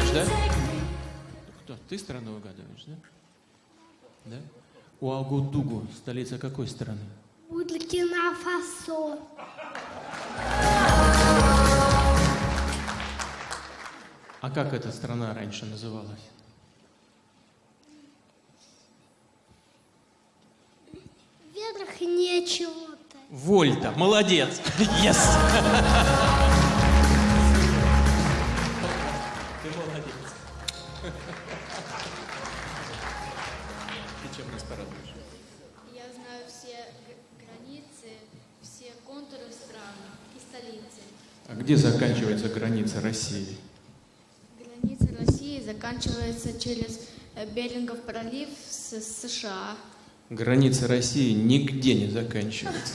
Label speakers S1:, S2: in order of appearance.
S1: угадываешь, да? Кто? Ты страну угадываешь, да? Да? Уагудугу, столица какой страны?
S2: Буркина-Фасо.
S1: А как эта страна раньше называлась?
S2: Вверх нечего-то.
S1: Вольта, молодец! Yes! Ты молодец. Ты чем нас порадуешь?
S3: Я знаю все границы, все контуры стран и столицы.
S1: А где заканчивается граница России?
S3: Граница России заканчивается через Берингов пролив с США.
S1: Граница России нигде не заканчивается.